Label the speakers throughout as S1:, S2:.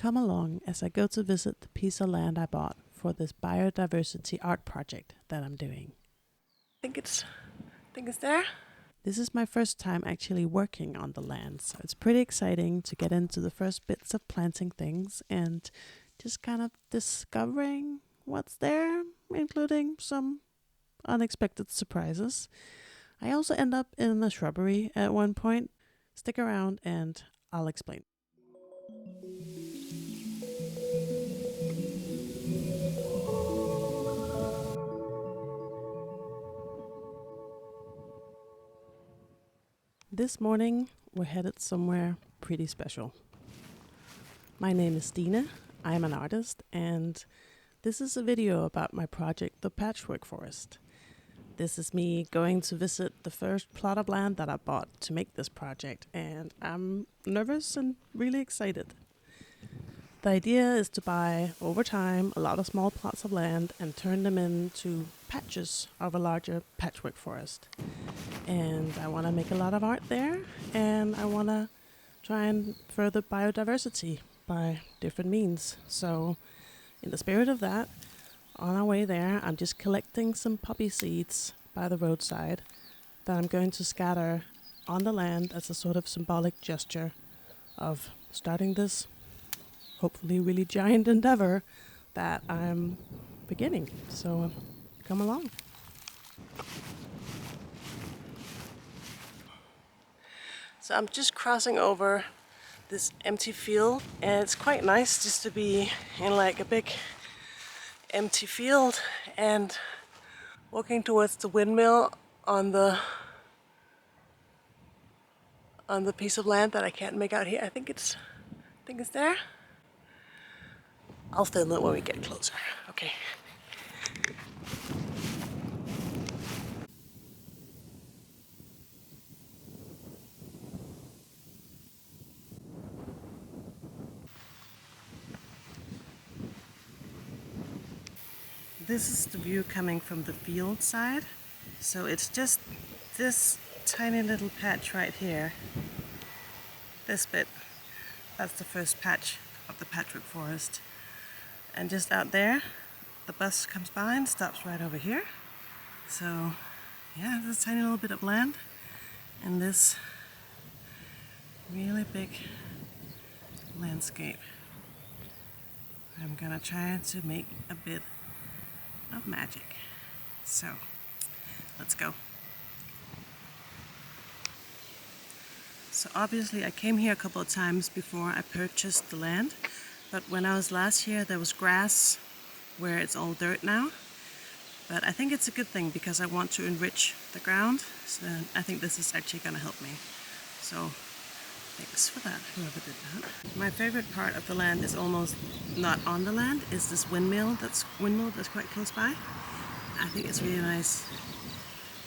S1: come along as I go to visit the piece of land I bought for this biodiversity art project that I'm doing.
S2: I think it's there.
S1: This is my first time actually working on the land, so it's pretty exciting to get into the first bits of planting things and just kind of discovering what's there, including some unexpected surprises. I also end up in a shrubbery at one point. Stick around and I'll explain. This morning, we're headed somewhere pretty special. My name is Stine, I'm an artist, and this is a video about my project, the Patchwork Forest. This is me going to visit the first plot of land that I bought to make this project, and I'm nervous and really excited. The idea is to buy, over time, a lot of small plots of land and turn them into patches of a larger patchwork forest. And I want to make a lot of art there, and I want to try and further biodiversity by different means. So, in the spirit of that, on our way there, I'm just collecting some poppy seeds by the roadside that I'm going to scatter on the land as a sort of symbolic gesture of starting this hopefully really giant endeavor that I'm beginning. So come along.
S2: So I'm just crossing over this empty field, and it's quite nice just to be in like a big empty field and walking towards the windmill on the piece of land that I can't make out here. I think it's there. I'll film it when we get closer. Okay.
S1: This is the view coming from the field side. So it's just this tiny little patch right here. This bit, that's the first patch of the Patchwork Forest. And just out there, the bus comes by and stops right over here. So yeah, this tiny little bit of land and this really big landscape. I'm gonna try to make a bit of magic. So let's go. So obviously I came here a couple of times before I purchased the land, but when I was last here there was grass where it's all dirt now. But I think it's a good thing because I want to enrich the ground, so I think this is actually going to help me. So thanks for that, whoever did that. My favorite part of the land is almost not on the land, is this windmill that's quite close by. I think it's really nice.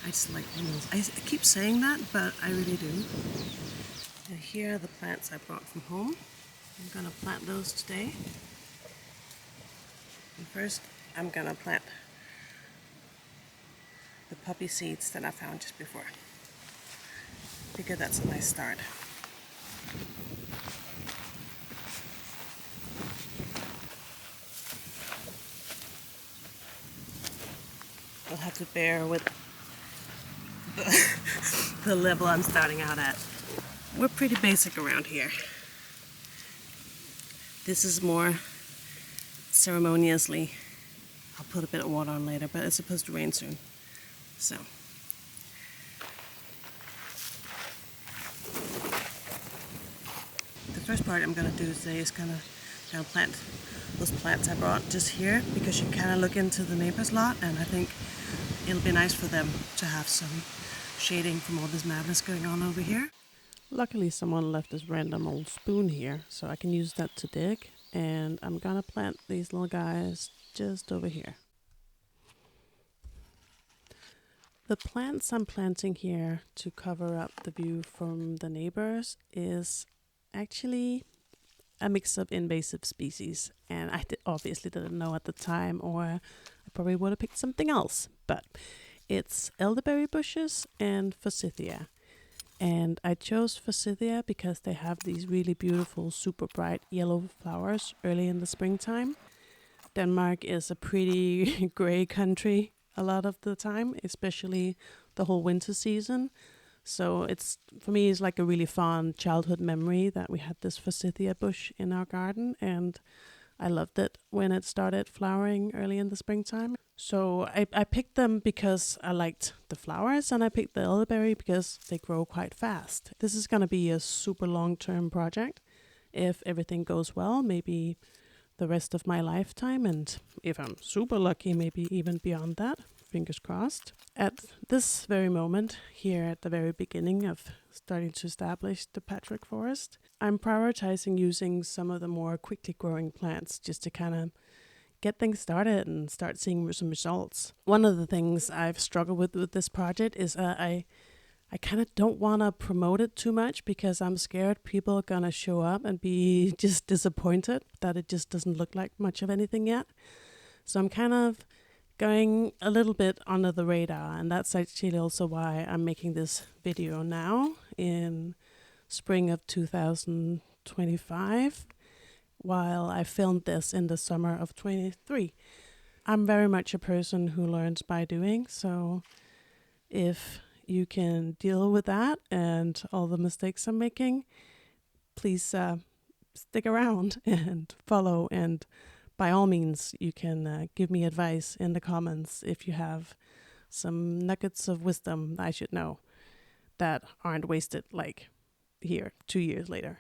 S1: I just like windmills. I keep saying that, but I really do. And here are the plants I brought from home. I'm gonna plant those today. And first, I'm gonna plant the poppy seeds that I found just before. I figure that's a nice start. I'll have to bear with the level I'm starting out at. We're pretty basic around here. This is more ceremoniously. I'll put a bit of water on later, but it's supposed to rain soon. So. The first part I'm going to do today is kind of plant those plants I brought just here, because you kind of look into the neighbor's lot, and I think it'll be nice for them to have some shading from all this madness going on over here. Luckily someone left this random old spoon here, so I can use that to dig, and I'm gonna plant these little guys just over here. The plants I'm planting here to cover up the view from the neighbors is actually a mix of invasive species, and I obviously didn't know at the time, or I probably would have picked something else, but it's elderberry bushes and forsythia. And I chose forsythia because they have these really beautiful, super bright yellow flowers early in the springtime. Denmark is a pretty gray country a lot of the time, especially the whole winter season. So for me, it's like a really fond childhood memory that we had this forsythia bush in our garden, and I loved it when it started flowering early in the springtime. So I picked them because I liked the flowers, and I picked the elderberry because they grow quite fast. This is going to be a super long-term project. If everything goes well, maybe the rest of my lifetime, and if I'm super lucky, maybe even beyond that. Fingers crossed. At this very moment, here at the very beginning of starting to establish the Patchwork Forest, I'm prioritizing using some of the more quickly growing plants just to kind of get things started and start seeing some results. One of the things I've struggled with this project is I kind of don't want to promote it too much because I'm scared people are going to show up and be just disappointed that it just doesn't look like much of anything yet. So I'm kind of going a little bit under the radar, and that's actually also why I'm making this video now in spring of 2025, while I filmed this in the summer of 23. I'm very much a person who learns by doing, so if you can deal with that and all the mistakes I'm making, please stick around and follow, and by all means, you can give me advice in the comments if you have some nuggets of wisdom I should know that aren't wasted like here 2 years later.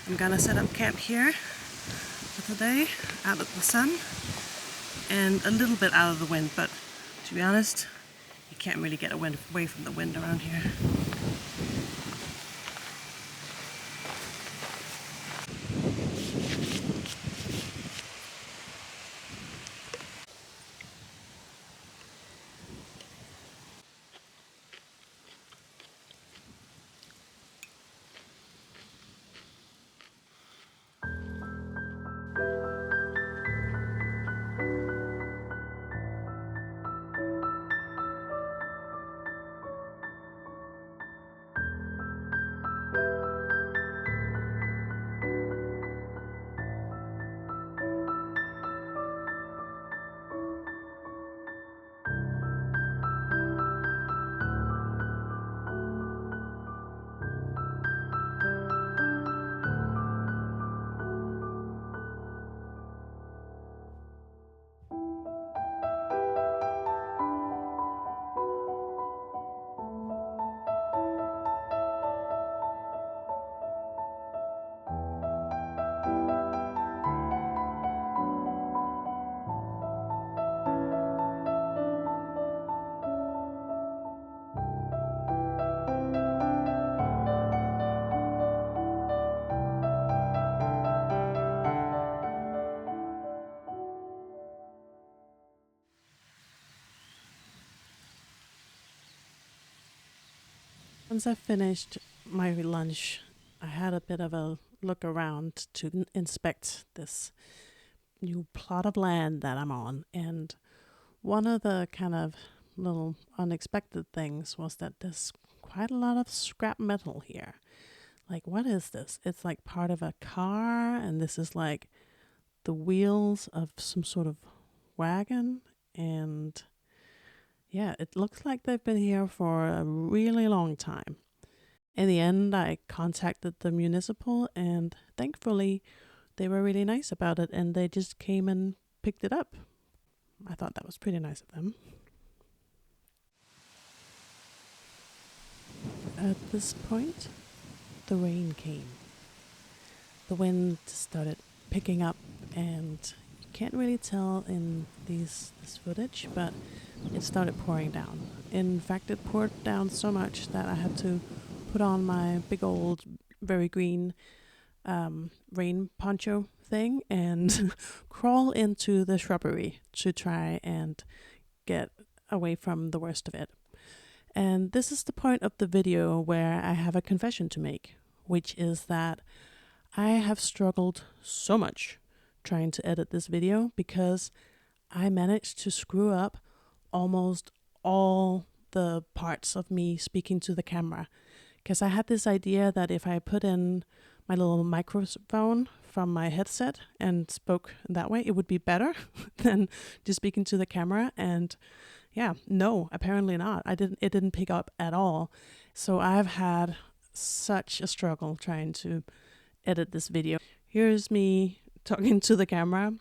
S1: I'm gonna set up camp here for today, out of the sun and a little bit out of the wind, but to be honest, you can't really get away from the wind around here. Once I finished my lunch, I had a bit of a look around to inspect this new plot of land that I'm on. And one of the kind of little unexpected things was that there's quite a lot of scrap metal here. Like, what is this? It's like part of a car, and this is like the wheels of some sort of wagon. And yeah, it looks like they've been here for a really long time. In the end, I contacted the municipal, and thankfully they were really nice about it, and they just came and picked it up. I thought that was pretty nice of them. At this point, the rain came. The wind started picking up, and you can't really tell in this footage, but it started pouring down. In fact, it poured down so much that I had to put on my big old, very green rain poncho thing and crawl into the shrubbery to try and get away from the worst of it. And this is the point of the video where I have a confession to make, which is that I have struggled so much trying to edit this video because I managed to screw up almost all the parts of me speaking to the camera. Because I had this idea that if I put in my little microphone from my headset and spoke that way, it would be better than just speaking to the camera. And yeah, no, apparently not. It didn't pick up at all. So I've had such a struggle trying to edit this video. Here's me talking to the camera,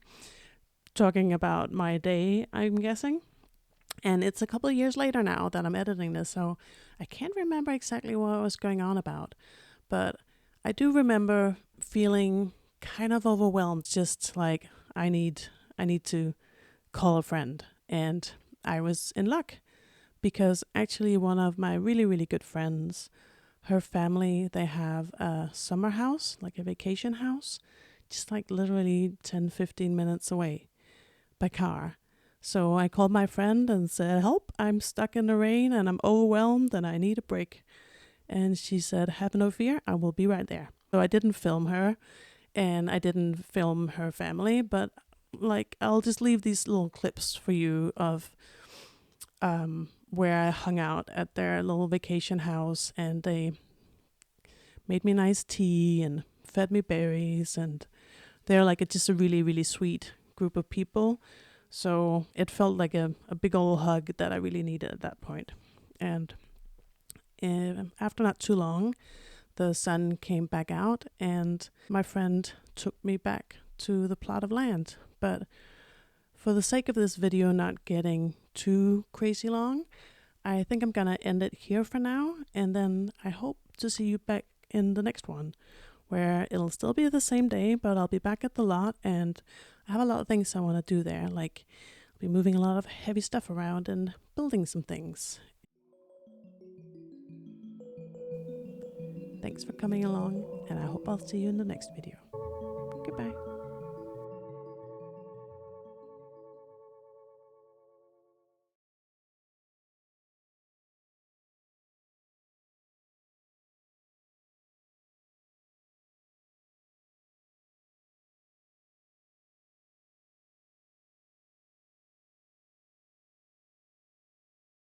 S1: talking about my day, I'm guessing. And it's a couple of years later now that I'm editing this, so I can't remember exactly what I was going on about. But I do remember feeling kind of overwhelmed, just like I need to call a friend. And I was in luck because actually one of my really, really good friends, her family, they have a summer house, like a vacation house, just like literally 10-15 minutes away by car. So I called my friend and said, help, I'm stuck in the rain and I'm overwhelmed and I need a break. And she said, have no fear, I will be right there. So I didn't film her and I didn't film her family, but like I'll just leave these little clips for you of where I hung out at their little vacation house, and they made me nice tea and fed me berries, and they're like just a really, really sweet group of people. So it felt like a big old hug that I really needed at that point. And after not too long, the sun came back out and my friend took me back to the plot of land. But for the sake of this video not getting too crazy long, I think I'm gonna end it here for now, and then I hope to see you back in the next one, where it'll still be the same day, but I'll be back at the lot, and I have a lot of things I want to do there, like I'll be moving a lot of heavy stuff around and building some things. Thanks for coming along, and I hope I'll see you in the next video. Goodbye.